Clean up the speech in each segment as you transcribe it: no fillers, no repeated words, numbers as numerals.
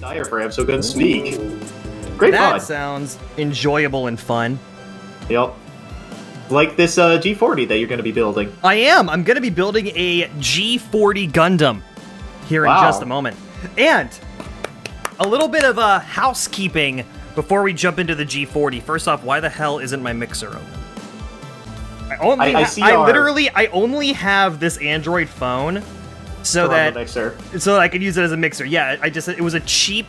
Diaphragm so couldn't speak. Great fun. That sounds enjoyable and fun. Yep. Like this G40 that you're going to be building. I am. I'm going to be building a G40 Gundam here in just a moment. And a little bit of housekeeping before we jump into the G40. First off, why the hell isn't my mixer open? I only have this Android phone so that I could use it as a mixer. Yeah, it was a cheap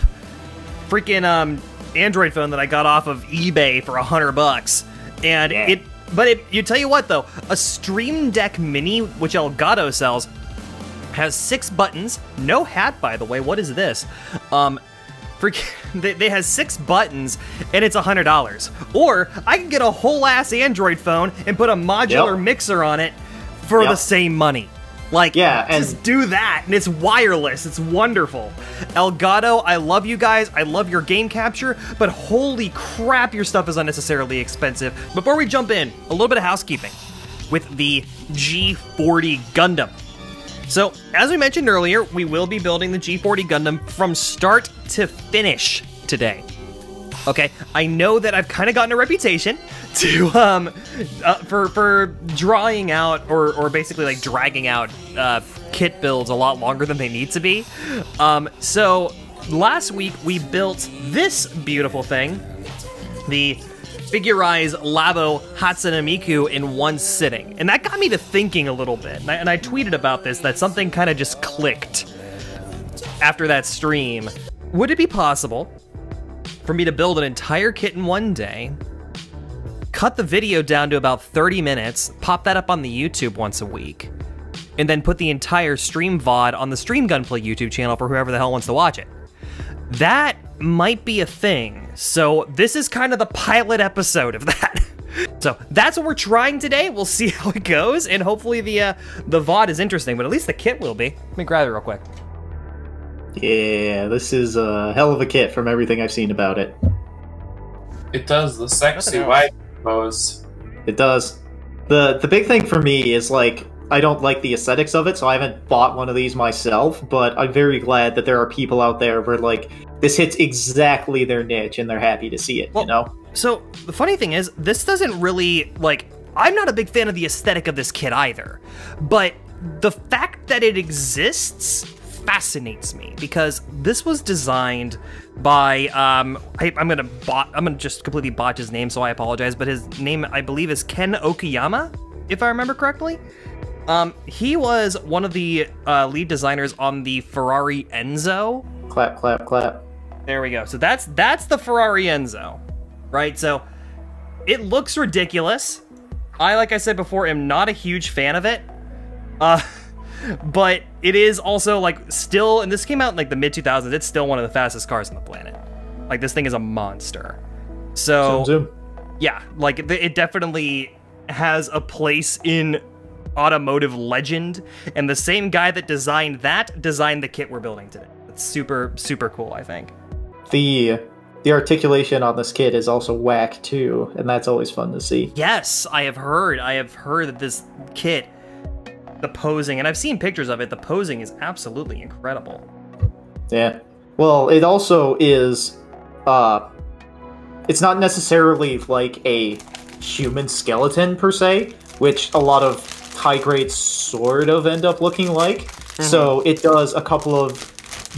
freaking Android phone that I got off of eBay for $100, and you tell you what though, a Stream Deck Mini, which Elgato sells, has 6 buttons, no hat by the way. What is this? They has 6 buttons, and it's $100. Or I can get a whole ass Android phone and put a modular mixer on it for the same money. Like, just do that, and it's wireless. It's wonderful. Elgato, I love you guys. I love your game capture, but holy crap, your stuff is unnecessarily expensive. Before we jump in, a little bit of housekeeping with the G40 Gundam. So, as we mentioned earlier, we will be building the G40 Gundam from start to finish today. Okay, I know that I've kind of gotten a reputation to for drawing out or basically like dragging out kit builds a lot longer than they need to be. So last week we built this beautiful thing, the Figurize Labo Hatsune Miku, in one sitting, and that got me to thinking a little bit. And I tweeted about this, that something kind of just clicked after that stream. Would it be possible for me to build an entire kit in one day, cut the video down to about 30 minutes, pop that up on the YouTube once a week, and then put the entire stream VOD on the Stream Gunplay YouTube channel for whoever the hell wants to watch it? That might be a thing. So this is kind of the pilot episode of that. So that's what we're trying today. We'll see how it goes, and hopefully the VOD is interesting, but at least the kit will be. Let me grab it real quick. Yeah, this is a hell of a kit from everything I've seen about it. It does, the sexy white pose. It does. The big thing for me is, like, I don't like the aesthetics of it, so I haven't bought one of these myself, but I'm very glad that there are people out there where, like, this hits exactly their niche and they're happy to see it, you know? So, the funny thing is, this doesn't really, like, I'm not a big fan of the aesthetic of this kit either, but the fact that it exists fascinates me, because this was designed by I'm gonna just completely botch his name, so I apologize, but his name, I believe, is Ken Okuyama, if I remember correctly. He was one of the lead designers on the Ferrari Enzo. Clap, clap, clap. There we go. So that's the Ferrari Enzo, right? So it looks ridiculous. Like I said before, am not a huge fan of it. But it is also, like, still, and this came out in, like, the mid-2000s, it's still one of the fastest cars on the planet. Like, this thing is a monster. So, zoom. Yeah, like, it definitely has a place in automotive legend, and the same guy that designed the kit we're building today. It's super, super cool, I think. The articulation on this kit is also whack, too, and that's always fun to see. Yes, I have heard that this kit, the posing, and I've seen pictures of it, the posing is absolutely incredible. Yeah. Well, it also is, it's not necessarily like a human skeleton per se, which a lot of high-grades sort of end up looking like. So it does a couple of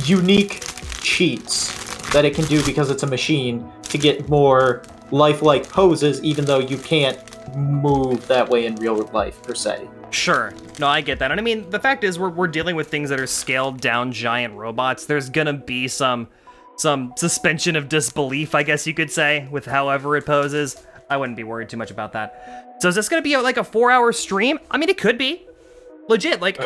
unique cheats that it can do because it's a machine to get more lifelike poses, even though you can't move that way in real life per se. Sure. No, I get that. And I mean, the fact is we're dealing with things that are scaled down giant robots. There's gonna be some suspension of disbelief, I guess you could say, with however it poses. I wouldn't be worried too much about that. So is this gonna be like a 4-hour stream? I mean, it could be. Legit, like,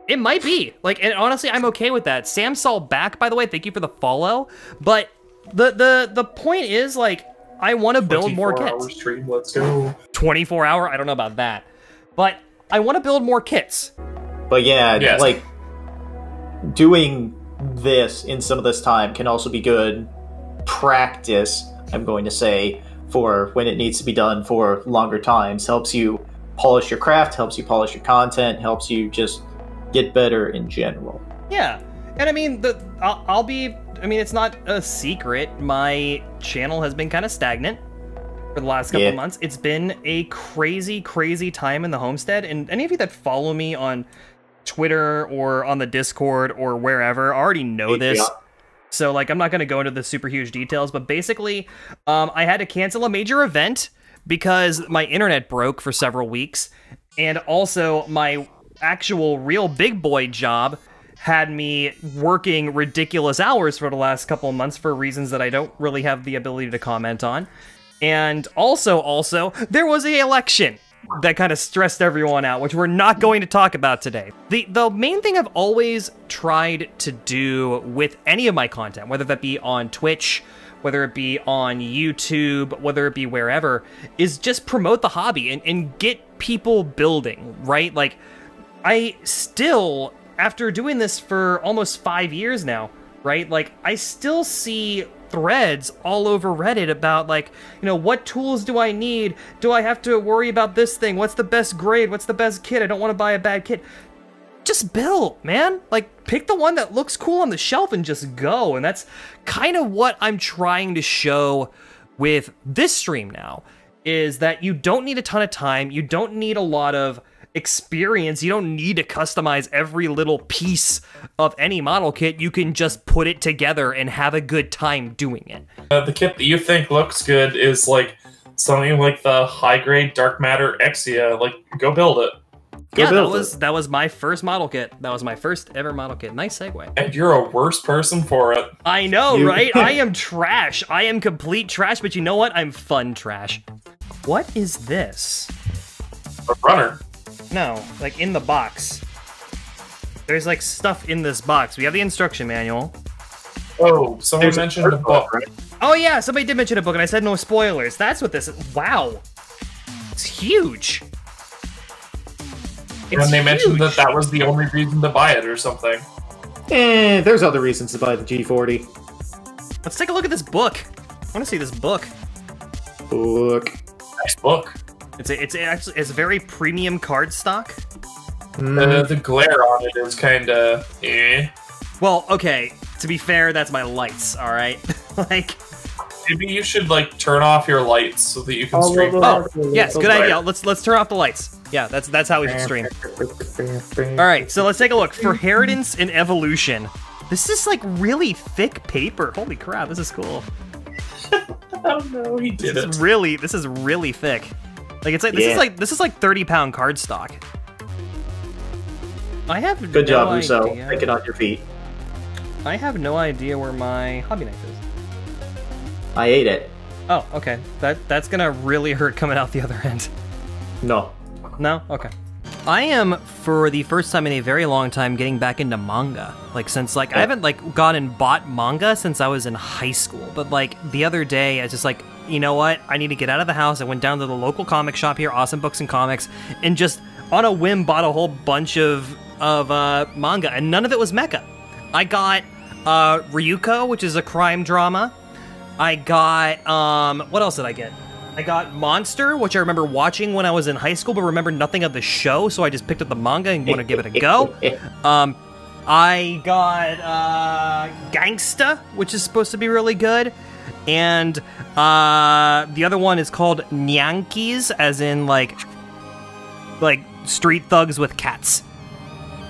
it might be. Like, and honestly, I'm okay with that. Sam Saul back, by the way, thank you for the follow. But the point is, like, I want to build more kits. 24-hour stream, let's go. 24-hour? I don't know about that. But I want to build more kits. But yeah, like, doing this in some of this time can also be good practice, I'm going to say, for when it needs to be done for longer times. Helps you polish your craft, helps you polish your content, helps you just get better in general. Yeah, and I mean, I mean, it's not a secret. My channel has been kind of stagnant for the last couple of months. It's been a crazy, crazy time in the homestead, and any of you that follow me on Twitter or on the Discord or wherever already know this. So, like, I'm not going to go into the super huge details, but basically, I had to cancel a major event because my internet broke for several weeks, and also my actual real big boy job had me working ridiculous hours for the last couple of months for reasons that I don't really have the ability to comment on. And also, there was an election that kind of stressed everyone out, which we're not going to talk about today. The main thing I've always tried to do with any of my content, whether that be on Twitch, whether it be on YouTube, whether it be wherever, is just promote the hobby and get people building, right? Like, I still, after doing this for almost 5 years now, right? Like, I still see threads all over Reddit about, like, you know, what tools do I need? Do I have to worry about this thing? What's the best grade? What's the best kit? I don't want to buy a bad kit. Just build, man. Like, pick the one that looks cool on the shelf and just go. And that's kind of what I'm trying to show with this stream now, is that you don't need a ton of time. You don't need a lot of experience. You don't need to customize every little piece of any model kit. You can just put it together and have a good time doing it. The kit that you think looks good is like something like the high-grade dark matter Exia. Like, go build it. Yeah, that was my first model kit. That was my first ever model kit. Nice segue. And you're a worse person for it. I know, right? I am trash. I am complete trash, but you know what? I'm fun trash. What is this? A runner. No, like in the box. There's like stuff in this box. We have the instruction manual. Oh, someone mentioned a book. Right? Oh yeah, somebody did mention a book and I said no spoilers. That's what this is. Wow. It's huge. And they mentioned that that was the only reason to buy it or something. There's other reasons to buy the G40. Let's take a look at this book. I want to see this book. Book. Nice book. It's very premium cardstock. The glare on it is kind of eh. Well, okay. To be fair, that's my lights. All right, like. Maybe you should like turn off your lights so that you can stream. Oh, yes, good idea. Let's turn off the lights. Yeah, that's how we should stream. All right, so let's take a look. For Inheritance and Evolution. This is like really thick paper. Holy crap, this is cool. Oh no, he did it. This is really thick. Like it's like this is like 30-pound cardstock. I have good job, Russo. Take it on your feet. I have no idea where my hobby knife is. I ate it. Oh, okay. That's gonna really hurt coming out the other end. No. No? Okay. I am, for the first time in a very long time, getting back into manga. Like, since, like, I haven't, like, gone and bought manga since I was in high school. But, like, the other day, I was just like, you know what? I need to get out of the house. I went down to the local comic shop here, Awesome Books and Comics, and just, on a whim, bought a whole bunch of manga. And none of it was mecha. I got Ryuko, which is a crime drama. I got, what else did I get? I got Monster, which I remember watching when I was in high school, but remember nothing of the show, so I just picked up the manga and want to give it a go. I got, Gangsta, which is supposed to be really good. And, the other one is called Nyankees, as in, like street thugs with cats.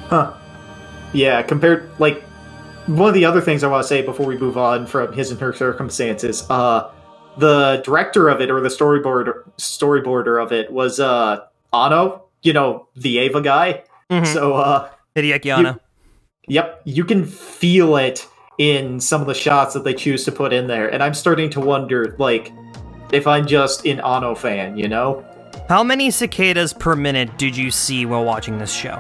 Huh. Yeah, compared, like, one of the other things I want to say before we move on from His and Her Circumstances, the director of it, or the storyboarder of it, was Anno, you know, the Ava guy. Mm-hmm. So, Hideaki Anno. Yep, you can feel it in some of the shots that they choose to put in there, and I'm starting to wonder, like, if I'm just an Anno fan, you know? How many cicadas per minute did you see while watching this show?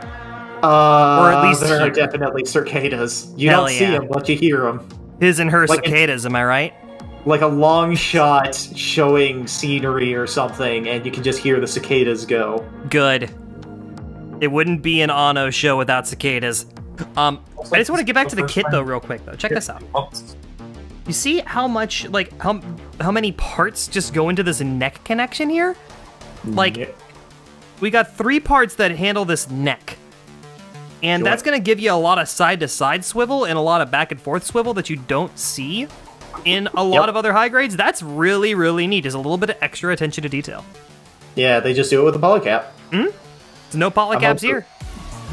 Or at least there are definitely cicadas. You don't see them, but you hear them. His and Her cicadas, am I right? Like a long shot showing scenery or something, and you can just hear the cicadas go. Good. It wouldn't be an Anno show without cicadas. I just want to get back to the kit though real quick though. Check this out. You see how much, like, how many parts just go into this neck connection here? Like, we got 3 parts that handle this neck. And that's going to give you a lot of side-to-side swivel and a lot of back-and-forth swivel that you don't see in a lot of other high grades. That's really, really neat. There's a little bit of extra attention to detail. Yeah, they just do it with a polycap. There's no polycaps here.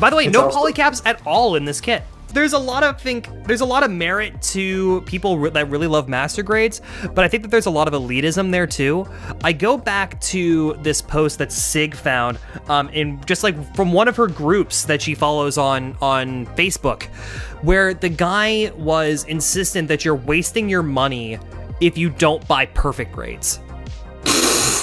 By the way, no polycaps at all in this kit. There's a lot of merit to people that really love master grades, but I think that there's a lot of elitism there too. I go back to this post that Sig found in just like from one of her groups that she follows on Facebook, where the guy was insistent that you're wasting your money if you don't buy perfect grades.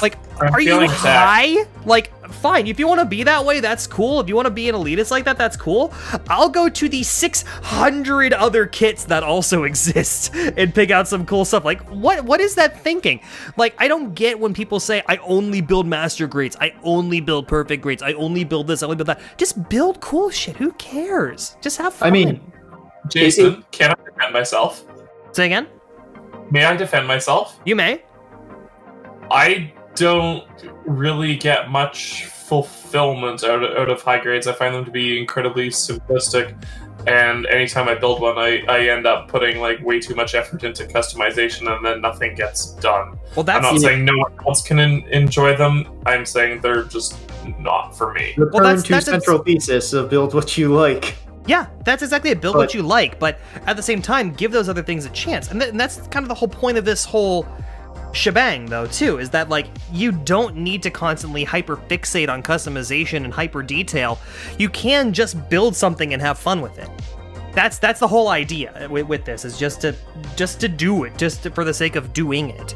Like, are you high? Like, fine, if you want to be that way, that's cool. If you want to be an elitist like that, that's cool. I'll go to the 600 other kits that also exist and pick out some cool stuff. Like, what is that thinking? Like, I don't get when people say, I only build master grades, I only build perfect grades, I only build this, I only build that. Just build cool shit. Who cares? Just have fun. I mean, Jason, can I defend myself? Say again? May I defend myself? You may. I don't really get much fulfillment out of high grades. I find them to be incredibly simplistic, and anytime I build one, I end up putting like way too much effort into customization, and then nothing gets done. Well, I'm not saying no one else can enjoy them. I'm saying they're just not for me. Return to central thesis of build what you like. Yeah, that's exactly it. Build what you like, but at the same time, give those other things a chance. And that's kind of the whole point of this whole shebang, though, too, is that, like, you don't need to constantly hyper-fixate on customization and hyper-detail. You can just build something and have fun with it. That's the whole idea with this, is just to do it, for the sake of doing it.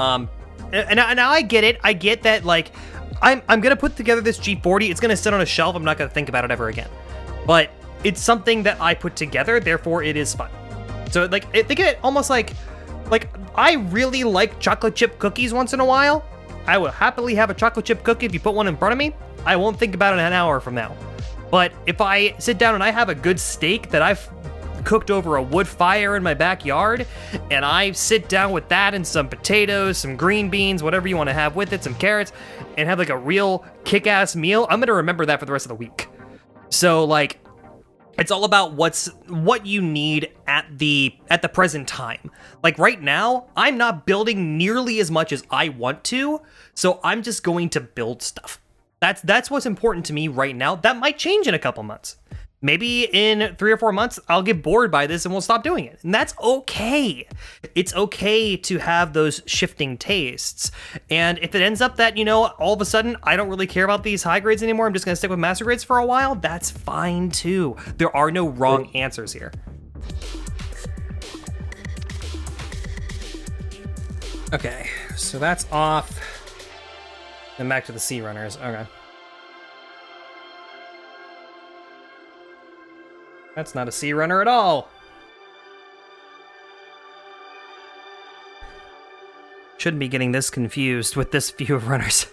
And I get it. I get that, like, I'm gonna put together this G40. It's gonna sit on a shelf. I'm not gonna think about it ever again. But it's something that I put together, therefore it is fun. So, like, think of it almost like I really like chocolate chip cookies once in a while. I will happily have a chocolate chip cookie if you put one in front of me. I won't think about it an hour from now. But if I sit down and I have a good steak that I've cooked over a wood fire in my backyard, and I sit down with that and some potatoes, some green beans, whatever you want to have with it, some carrots, and have like a real kick-ass meal, I'm gonna remember that for the rest of the week. So, like, it's all about what you need at the present time. Like right now, I'm not building nearly as much as I want to, so I'm just going to build stuff. That's what's important to me right now. That might change in a couple months. Maybe in 3 or 4 months, I'll get bored by this and we'll stop doing it. And that's okay. It's okay to have those shifting tastes. And if it ends up that, you know, all of a sudden, I don't really care about these high grades anymore, I'm just gonna stick with master grades for a while, that's fine too. There are no wrong answers here. Okay, so that's off. Then back to the Sea Runners, okay. That's not a Sea Runner at all. Shouldn't be getting this confused with this view of runners.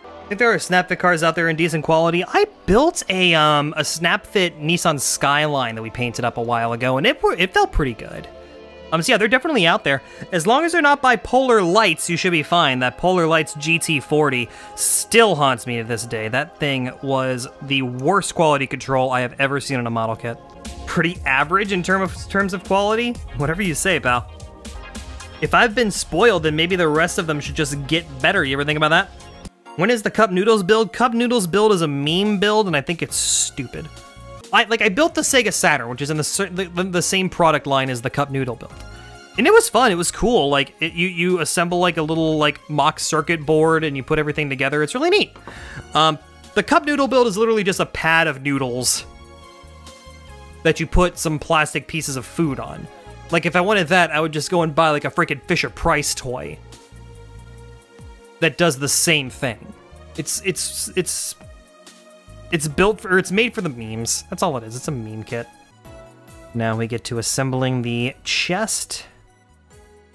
I think there are Snapfit cars out there in decent quality. I built a Snapfit Nissan Skyline that we painted up a while ago, and it felt pretty good. So yeah, they're definitely out there. As long as they're not by Polar Lights, you should be fine. That Polar Lights GT40 still haunts me to this day. That thing was the worst quality control I have ever seen in a model kit. Pretty average in terms of quality? Whatever you say, pal. If I've been spoiled, then maybe the rest of them should just get better. You ever think about that? When is the Cup Noodles build? Cup Noodles build is a meme build, and I think it's stupid. I built the Sega Saturn, which is in the same product line as the Cup Noodle build. And it was fun, it was cool. Like, you assemble like a little like mock circuit board and you put everything together. It's really neat. The Cup Noodle build is literally just a pad of noodles that you put some plastic pieces of food on. Like, if I wanted that, I would just go and buy like a freaking Fisher-Price toy that does the same thing. It's built for, or it's made for the memes. That's all it is. It's a meme kit. Now we get to assembling the chest.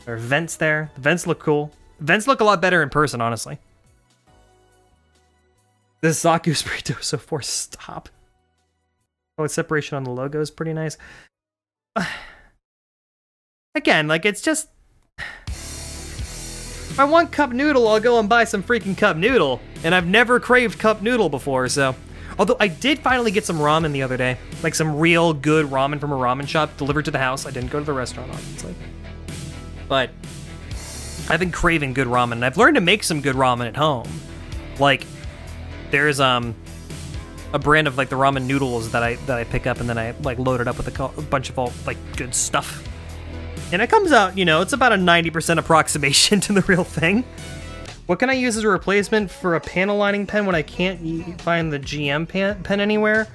There are vents there. The vents look cool. Vents look a lot better in person, honestly. This Zaku Sprito so force stop. Oh, its separation on the logo is pretty nice. Again, like, it's just... I want cup noodle, I'll go and buy some freaking cup noodle. And I've never craved cup noodle before, so. Although I did finally get some ramen the other day. Like some real good ramen from a ramen shop delivered to the house. I didn't go to the restaurant, obviously. But I've been craving good ramen, and I've learned to make some good ramen at home. Like, there's a brand of like the ramen noodles that I pick up, and then I like load it up with a bunch of all like good stuff. And it comes out, you know, it's about a 90% approximation to the real thing. What can I use as a replacement for a panel lining pen when I can't find the GM pen anywhere?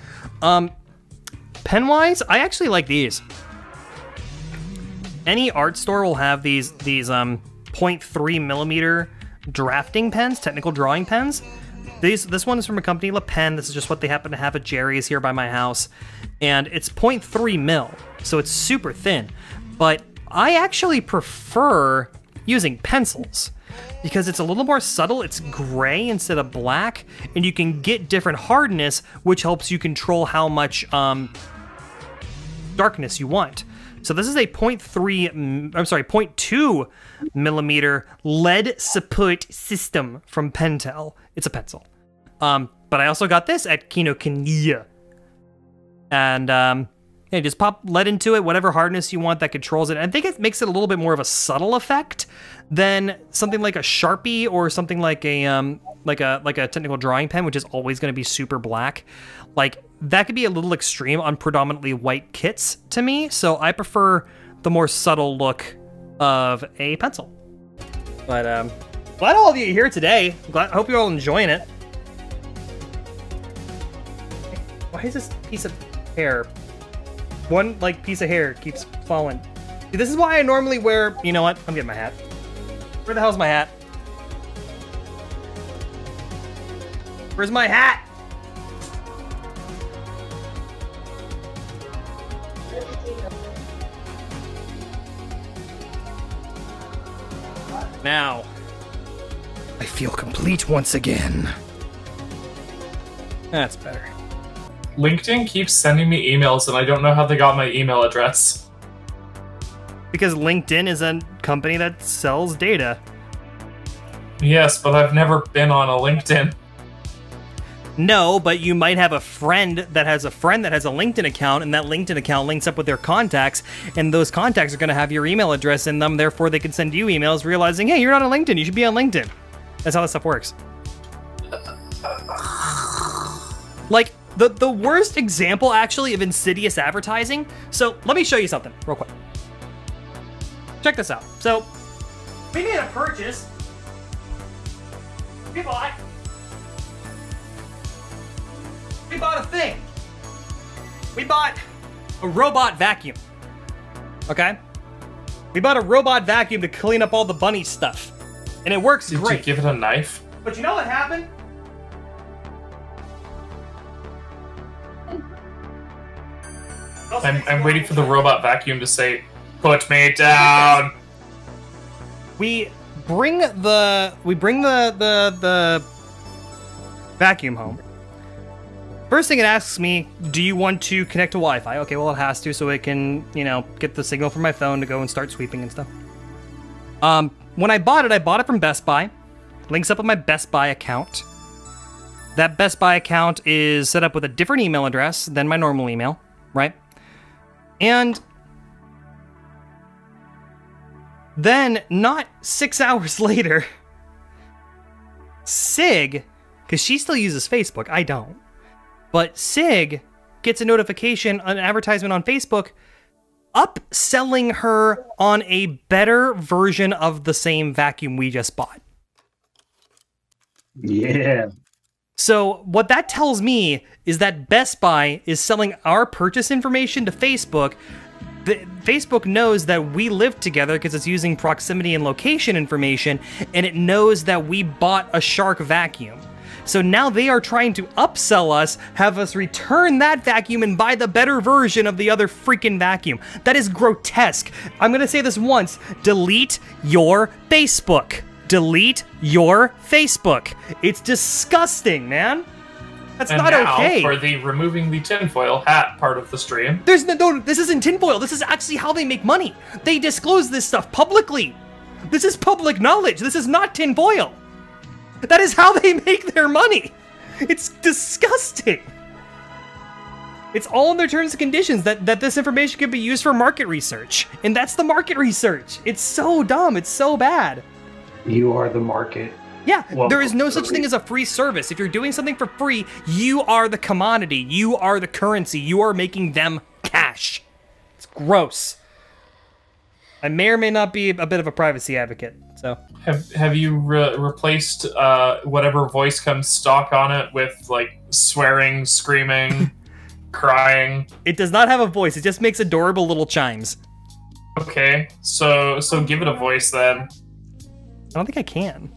Pen-wise, I actually like these. Any art store will have these 0.3 millimeter drafting pens, technical drawing pens. This one is from a company, La Pen. This is just what they happen to have at Jerry's here by my house. And it's 0.3 mil, so it's super thin. But I actually prefer using pencils because it's a little more subtle. It's gray instead of black, and you can get different hardness, which helps you control how much darkness you want. So this is a 0.2 millimeter lead support system from Pentel. It's a pencil. But I also got this at Kinokuniya. And yeah, just pop lead into it, whatever hardness you want that controls it. And I think it makes it a little bit more of a subtle effect than something like a Sharpie or something like a technical drawing pen, which is always going to be super black. Like, that could be a little extreme on predominantly white kits to me, so I prefer the more subtle look of a pencil. But glad all of you are here today. Hope you're all enjoying it. Why is this piece of hair? One like piece of hair keeps falling. See, this is why I normally wear. You know what? I'm getting my hat. Where the hell's my hat? Where's my hat? Now, I feel complete once again. That's better. LinkedIn keeps sending me emails, and I don't know how they got my email address. Because LinkedIn is a company that sells data. Yes, but I've never been on a LinkedIn. No, but you might have a friend that has a LinkedIn account, and that LinkedIn account links up with their contacts, and those contacts are going to have your email address in them, therefore they can send you emails realizing, hey, you're not on LinkedIn, you should be on LinkedIn. That's how this stuff works. Like, the worst example, actually, of insidious advertising, so let me show you something real quick. Check this out. So, we made a purchase. We bought a thing. We bought a robot vacuum. Okay? We bought a robot vacuum to clean up all the bunny stuff. And it works great. Did you give it a knife? But you know what happened? I'm waiting for the robot vacuum to say, "Put me down." We bring the vacuum home. First thing it asks me, do you want to connect to Wi-Fi? Okay, well it has to, so it can, you know, get the signal from my phone to go and start sweeping and stuff. When I bought it from Best Buy. Links up with my Best Buy account. That Best Buy account is set up with a different email address than my normal email, right? And then, not 6 hours later, Sig, because she still uses Facebook, I don't, but Sig gets a notification, an advertisement on Facebook, upselling her on a better version of the same vacuum we just bought. Yeah. So what that tells me is that Best Buy is selling our purchase information to Facebook. Facebook knows that we live together because it's using proximity and location information, and it knows that we bought a Shark vacuum. So now they are trying to upsell us, have us return that vacuum and buy the better version of the other freaking vacuum. That is grotesque. I'm gonna say this once. Delete your Facebook. Delete your Facebook. It's disgusting, man. That's and not now, okay. For the removing the tinfoil hat part of the stream. There's no, this isn't tinfoil. This is actually how they make money. They disclose this stuff publicly. This is public knowledge. This is not tinfoil. That is how they make their money. It's disgusting. It's all in their terms and conditions that this information can be used for market research. And that's the market research. It's so dumb. It's so bad. You are the market. Yeah, there is no such thing as a free service. If you're doing something for free, you are the commodity. You are the currency. You are making them cash. It's gross. I may or may not be a bit of a privacy advocate, so. Have you replaced whatever voice comes stock on it with, like, swearing, screaming, crying? It does not have a voice. It just makes adorable little chimes. Okay, so give it a voice then. I don't think I can.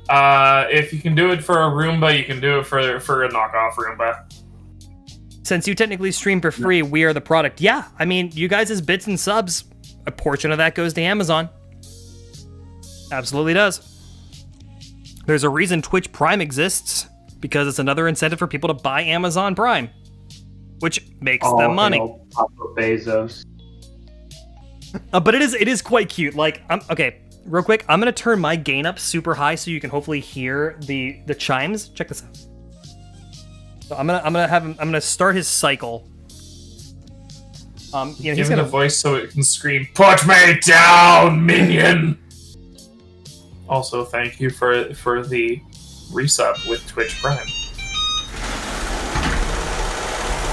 If you can do it for a Roomba, you can do it for a knockoff Roomba. Since you technically stream for free, we are the product. Yeah, I mean, you guys as bits and subs, a portion of that goes to Amazon. Absolutely does. There's a reason Twitch Prime exists, because it's another incentive for people to buy Amazon Prime, which makes them money. Papa Bezos. But it is quite cute. Like, okay. Real quick, I'm gonna turn my gain up super high so you can hopefully hear the chimes. Check this out. So I'm gonna start his cycle. He's gonna voice so it can scream, "Put me down, minion!" Also, thank you for the resub with Twitch Prime.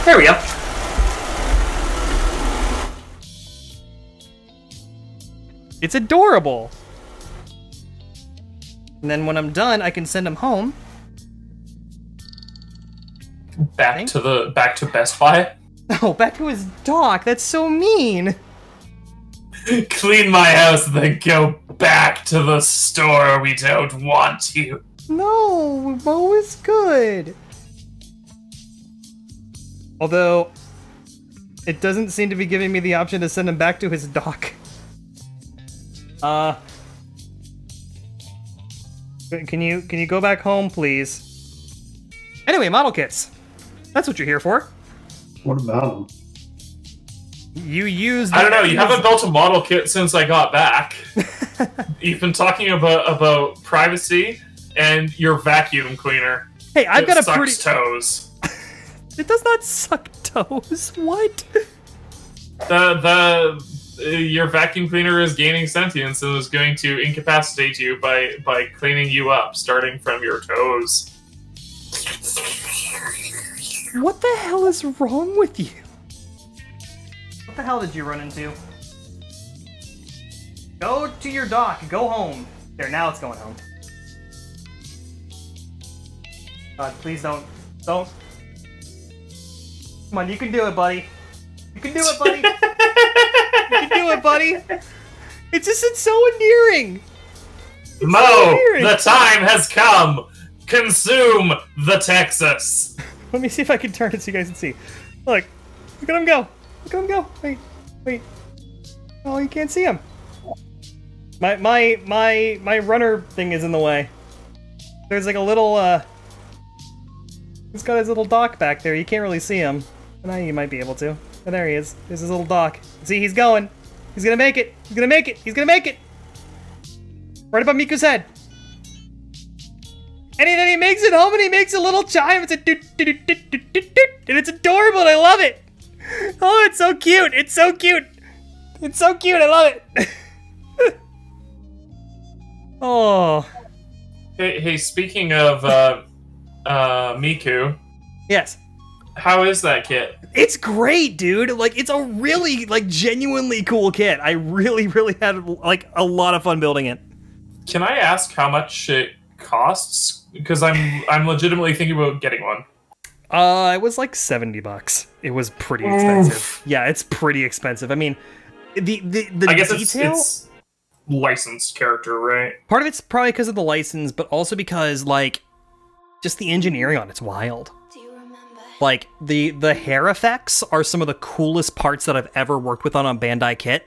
There we go. It's adorable. And then when I'm done, I can send him home. Back to Best Buy? Oh, back to his dock. That's so mean. Clean my house, then go back to the store. We don't want you. No, Mo is good. Although, it doesn't seem to be giving me the option to send him back to his dock. Can you go back home, please? Anyway, model kits. That's what you're here for. What about them? You used. I don't know. You haven't built a model kit since I got back. You've been talking about privacy and your vacuum cleaner. Hey, I've got a sucks toes. It does not suck toes. What? Your vacuum cleaner is gaining sentience and is going to incapacitate you by cleaning you up, starting from your toes. What the hell is wrong with you? What the hell did you run into? Go to your dock. Go home. There, now it's going home. God, please don't. Come on, you can do it, buddy. You can do it, buddy. You can do it, buddy. It's so endearing. Mo, the time has come. Consume the Texas. Let me see if I can turn it so you guys can see. Look at him go. Look at him go. Wait. Oh, you can't see him. My runner thing is in the way. There's like a little he's got his little dock back there. You can't really see him. Now you might be able to. Oh, there he is. There's his little dock. See, he's going. He's gonna make it. He's gonna make it. He's gonna make it. Right above Miku's head. And then he makes it home and he makes a little chime. It's a doot, doot, doot, doot, doot, doot, doot, and it's adorable and I love it. Oh, it's so cute. It's so cute. It's so cute. I love it. Oh. Hey, speaking of Miku. Yes. How is that kit? It's great, dude. Like, it's a really, like, genuinely cool kit. I really, really had, like, a lot of fun building it. Can I ask how much it costs? Because I'm legitimately thinking about getting one. It was like $70. It was pretty expensive. Oof. Yeah, it's pretty expensive. I mean, the I guess detail... it's licensed character, right? Part of it's probably because of the license, but also because, like, just the engineering on it's wild. Like, the hair effects are some of the coolest parts that I've ever worked with on a Bandai kit.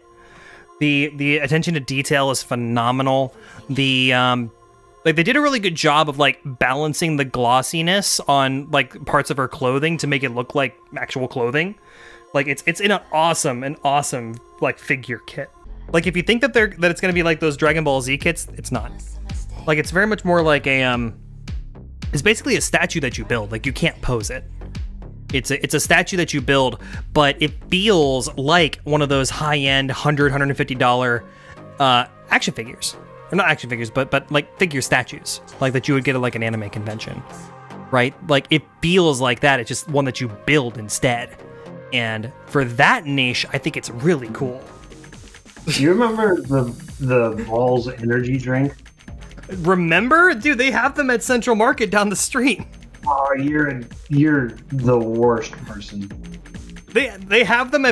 The attention to detail is phenomenal. Like, they did a really good job of, like, balancing the glossiness on, like, parts of her clothing to make it look like actual clothing. Like, it's in an awesome, like, figure kit. Like, if you think that it's going to be like those Dragon Ball Z kits, it's not. Like, it's very much more like a it's basically a statue that you build. Like, you can't pose it. It's a statue that you build, but it feels like one of those high-end $150 action figures. Or not action figures, but like figure statues, like that you would get at like an anime convention, right? Like, it feels like that. It's just one that you build instead. And for that niche, I think it's really cool. You remember the Balls energy drink? Remember? Dude, they have them at Central Market down the street. Oh, you're the worst person. They have them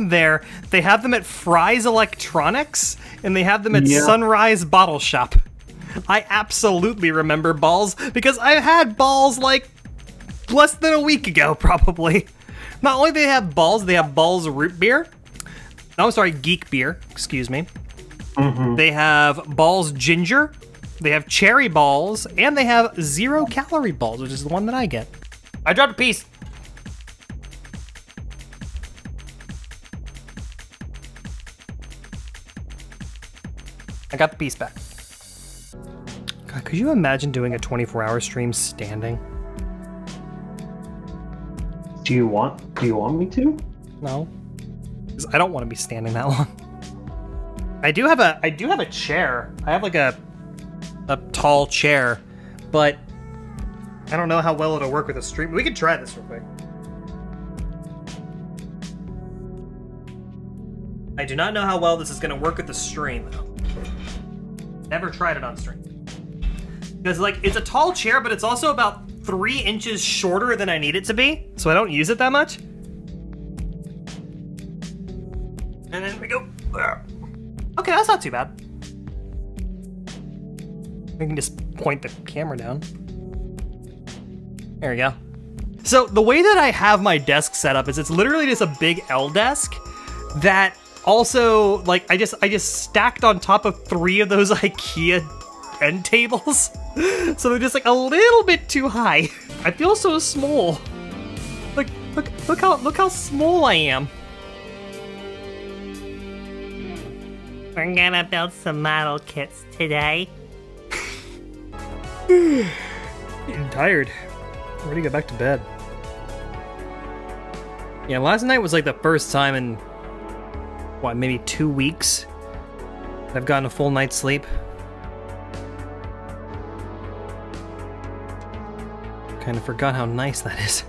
there. They have them at Fry's Electronics, and they have them at Sunrise Bottle Shop. I absolutely remember Balls because I had Balls like less than a week ago, probably. Not only do they have Balls root beer. No, I'm sorry, geek beer. Excuse me. Mm-hmm. They have Balls ginger. They have cherry balls, and they have 0-calorie balls, which is the one that I get. I dropped a piece. I got the piece back. God, could you imagine doing a 24-hour stream standing? Do you want me to? No, because I don't want to be standing that long. I do have a chair. I have like a tall chair, but I don't know how well it'll work with a stream. We could try this real quick. I do not know how well this is going to work with the stream, though. Never tried it on stream. Because, like, it's a tall chair, but it's also about 3 inches shorter than I need it to be, so I don't use it that much. And then we go. Okay, that's not too bad. We can just point the camera down. There we go. So the way that I have my desk set up is it's literally just a big L desk that also, like, I just stacked on top of 3 of those IKEA end tables. So they're just like a little bit too high. I feel so small. Look how small I am. We're gonna build some model kits today. Getting tired. Ready to go back to bed. Yeah, last night was like the first time in, what, maybe 2 weeks that I've gotten a full night's sleep. Kind of forgot how nice that is.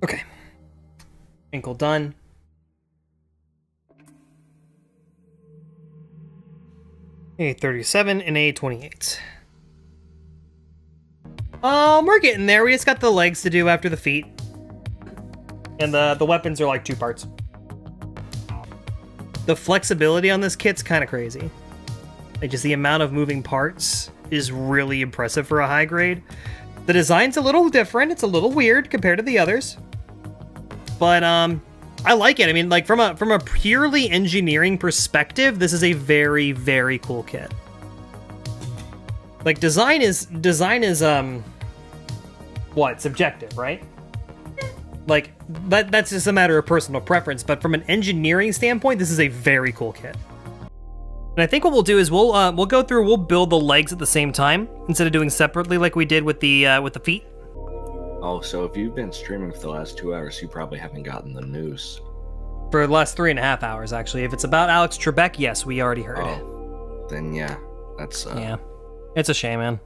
Okay. Ankle done. A37 and A28. We're getting there. We just got the legs to do after the feet. And the weapons are like 2 parts. The flexibility on this kit's kind of crazy. Like, just the amount of moving parts is really impressive for a high grade. The design's a little different. It's a little weird compared to the others. But, I like it. I mean, like, from a purely engineering perspective, this is a very, very cool kit. Like, design is what? Subjective, right? Like, that's just a matter of personal preference, but from an engineering standpoint, this is a very cool kit. And I think what we'll do is we'll go through, we'll build the legs at the same time, instead of doing separately like we did with the feet. Oh, so if you've been streaming for the last 2 hours, you probably haven't gotten the news. For the last 3.5 hours, actually. If it's about Alex Trebek, yes, we already heard. Oh, then yeah, that's... yeah, it's a shame, man.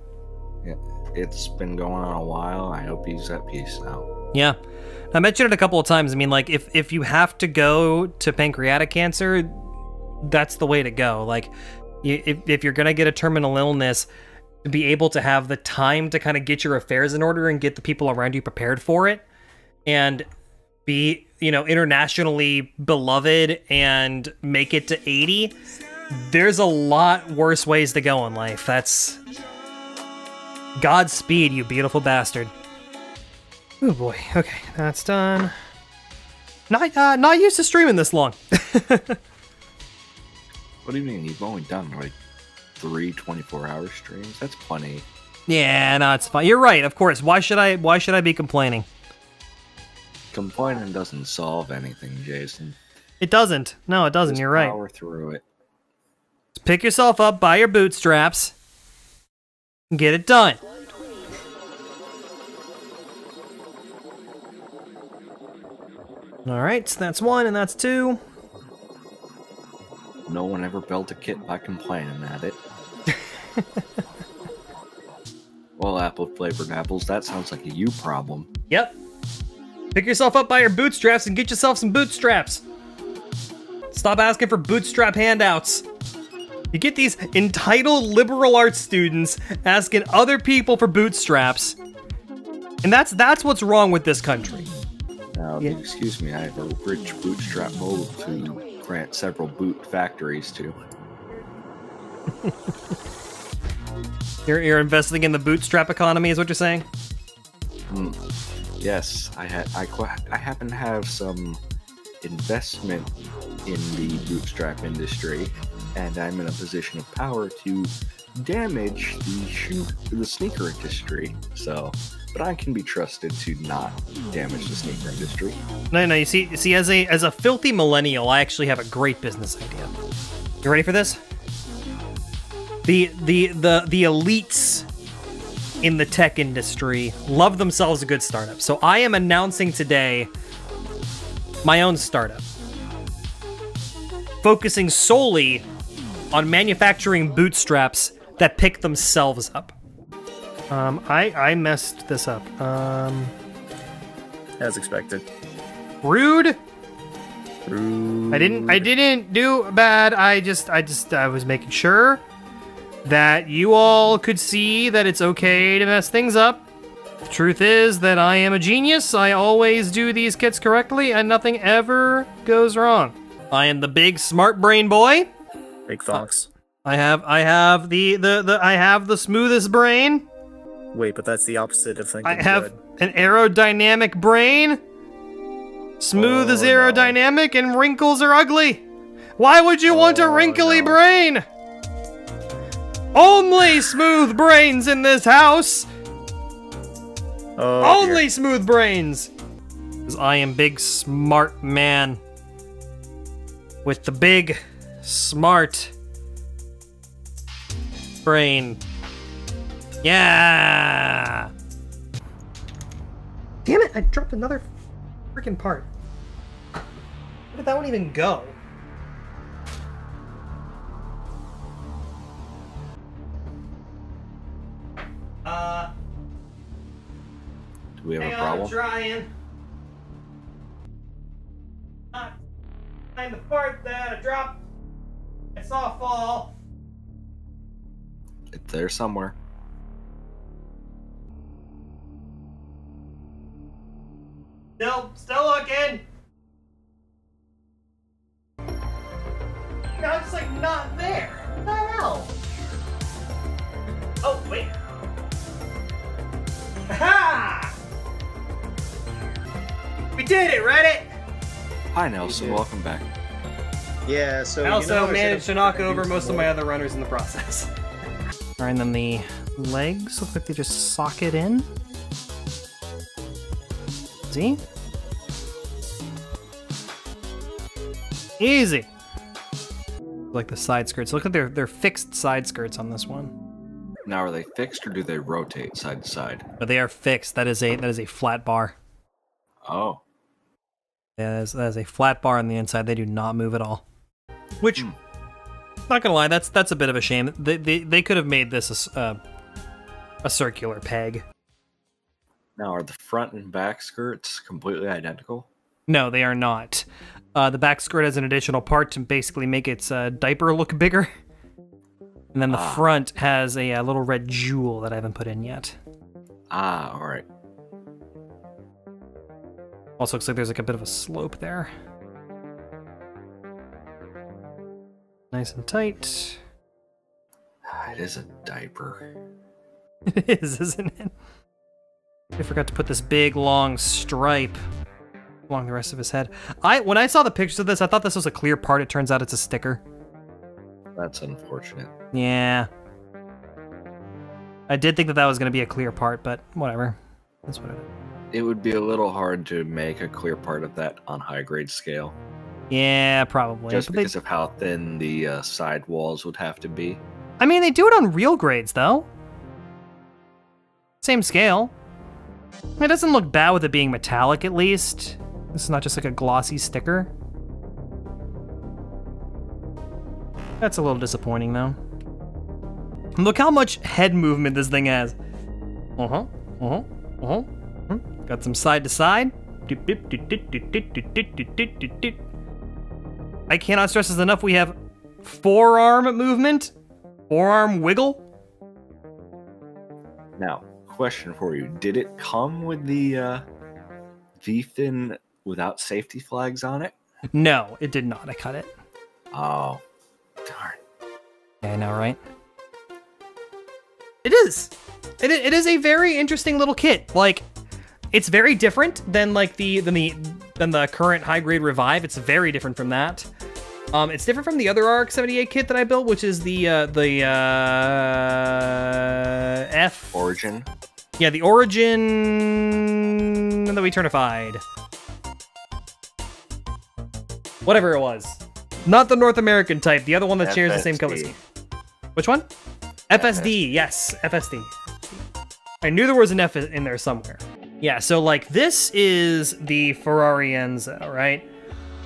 Yeah, it's been going on a while. I hope he's at peace now. Yeah. I mentioned it a couple of times. I mean, like, if you have to go to pancreatic cancer, that's the way to go. Like, if you're going to get a terminal illness, to be able to have the time to kind of get your affairs in order and get the people around you prepared for it, and be, you know, internationally beloved and make it to 80, there's a lot worse ways to go in life. That's... Godspeed, you beautiful bastard. Oh boy. Okay, that's done. Not used to streaming this long. What do you mean? You've only done like 3 24-hour streams? That's plenty. Yeah, no, it's fine. You're right. Of course. Why should I be complaining? Complaining doesn't solve anything, Jason. It doesn't. No, it doesn't. You're right. Power through it. Just pick yourself up by your bootstraps and get it done. All right, so that's 1 and that's 2. No one ever built a kit by complaining at it. Well, apple-flavored apples, that sounds like a you problem. Yep. Pick yourself up by your bootstraps and get yourself some bootstraps. Stop asking for bootstrap handouts. You get these entitled liberal arts students asking other people for bootstraps. And that's what's wrong with this country. Now, excuse me, I have a rich bootstrap mold to grant several boot factories to. You're investing in the bootstrap economy, is what you're saying? Yes, I happen to have some investment in the bootstrap industry, and I'm in a position of power to damage the sneaker industry. So, but I can be trusted to not damage the sneaker industry. No, you see, as a filthy millennial, I actually have a great business idea. You ready for this? The elites in the tech industry love themselves a good startup. So I am announcing today my own startup, focusing solely on manufacturing bootstraps that pick themselves up. I messed this up. As expected. Rude. I didn't do bad. I was making sure that you all could see that it's okay to mess things up. The truth is that I am a genius. I always do these kits correctly and nothing ever goes wrong. I am the big smart brain boy. Big thonks. I have the smoothest brain. Wait, but that's the opposite of thinking I have good. an aerodynamic brain. Smooth is aerodynamic and wrinkles are ugly. Why would you want a wrinkly brain? Only smooth brains in this house. Only smooth brains. Because I am big smart man. With the big smart brain. Yeah. Damn it, I dropped another freaking part. Where did that one even go? Do we have a problem? I'm trying. Find the part that I dropped. I saw fall. It's there somewhere. Still looking. No, it's like not there. What the hell? Oh wait. Ha! We did it, Reddit. Hi Nelson, welcome back. Yeah, so I also managed to knock over most of my other runners in the process. Alright, and then the legs look like they just socket in. See? Easy. Like the side skirts. Look at they're fixed side skirts on this one. Now, are they fixed or do they rotate side to side? But they are fixed. That is a flat bar. Oh. Yeah, that is a flat bar on the inside. They do not move at all. Which, not gonna lie, that's a bit of a shame. They could have made this a circular peg. Now, are the front and back skirts completely identical? No, they are not. The back skirt has an additional part to basically make its diaper look bigger. And then the front has a little red jewel that I haven't put in yet. Ah, alright. Also looks like there's like a bit of a slope there. Nice and tight. It is a diaper. It is, isn't it? I forgot to put this big long stripe along the rest of his head. When I saw the pictures of this, I thought this was a clear part. It turns out it's a sticker. That's unfortunate. Yeah. I did think that was going to be a clear part, but whatever. That's what it is. It would be a little hard to make a clear part of that on high grade scale. Yeah, probably. Just because of how thin the side walls would have to be. I mean, they do it on real grades, though. Same scale. It doesn't look bad with it being metallic, at least. This is not just like a glossy sticker. That's a little disappointing, though. Look how much head movement this thing has. Got some side to side. I cannot stress this enough. We have forearm movement, forearm wiggle. Now, question for you. Did it come with the V-fin without safety flags on it? No, it did not. I cut it. Oh, darn. Yeah, I know, right? It is. It is a very interesting little kit. Like, it's very different than like the current high grade Revive. It's very different from that. It's different from the other RX-78 kit that I built, which is the F Origin. Yeah, the Origin that we turnified. Whatever it was. Not the North American type, the other one that shares the same color scheme. Which one? FSD, yes, FSD. I knew there was an F in there somewhere. Yeah, so like this is the Ferrari Enzo, right?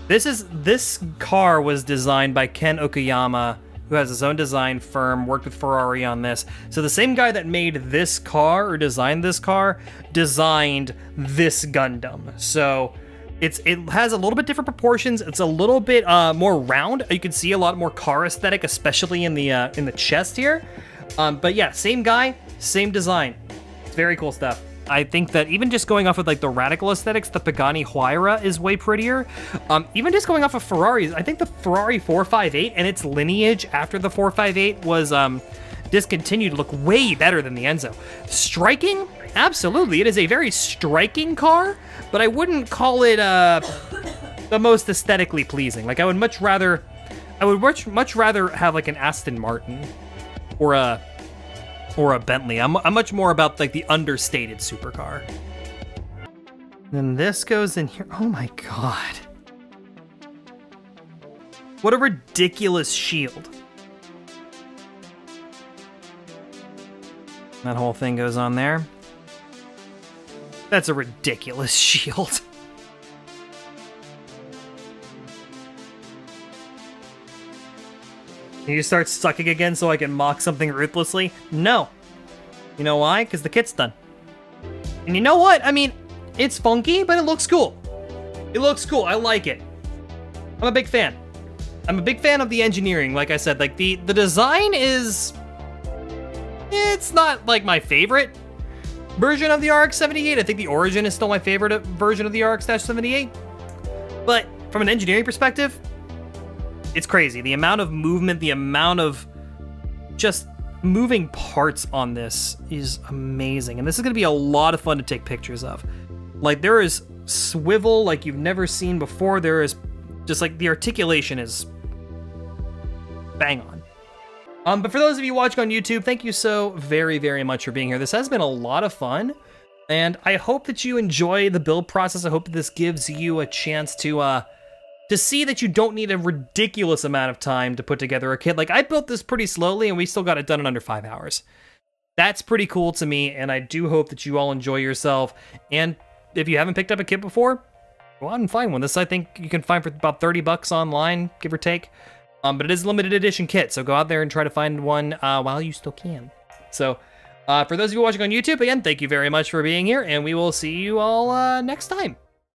This car was designed by Ken Okayama, who has his own design firm, worked with Ferrari on this. So the same guy that made this car, or designed this car, designed this Gundam. So it has a little bit different proportions. It's a little bit more round. You can see a lot more car aesthetic, especially in the chest here. But yeah, same guy, same design. It's very cool stuff. I think that even just going off of like the radical aesthetics, the Pagani Huayra is way prettier. Even just going off of Ferraris, I think the Ferrari 458 and its lineage after the 458 was discontinued look way better than the Enzo. Striking? Absolutely. It is a very striking car, but I wouldn't call it the most aesthetically pleasing. Like I would much rather have like an Aston Martin or a Bentley. I'm much more about like the understated supercar. Then this goes in here. Oh my god. What a ridiculous shield. That whole thing goes on there. That's a ridiculous shield. You start sucking again so I can mock something ruthlessly? No. You know why? Because the kit's done. And you know what? I mean, it's funky, but it looks cool. It looks cool. I like it. I'm a big fan. I'm a big fan of the engineering. Like I said, like the design is... It's not like my favorite version of the RX-78. I think the Origin is still my favorite version of the RX-78. But from an engineering perspective, it's crazy. The amount of movement, the amount of just moving parts on this is amazing. And this is going to be a lot of fun to take pictures of. Like, there is swivel like you've never seen before. There is just like the articulation is bang on. But for those of you watching on YouTube, thank you so very, very much for being here. This has been a lot of fun. And I hope that you enjoy the build process. I hope that this gives you a chance to see that you don't need a ridiculous amount of time to put together a kit. Like, I built this pretty slowly, and we still got it done in under 5 hours. That's pretty cool to me, and I do hope that you all enjoy yourself. And if you haven't picked up a kit before, go out and find one. This, I think, you can find for about 30 bucks online, give or take. But it is a limited edition kit, so go out there and try to find one while you still can. So, for those of you watching on YouTube, again, thank you very much for being here, and we will see you all next time.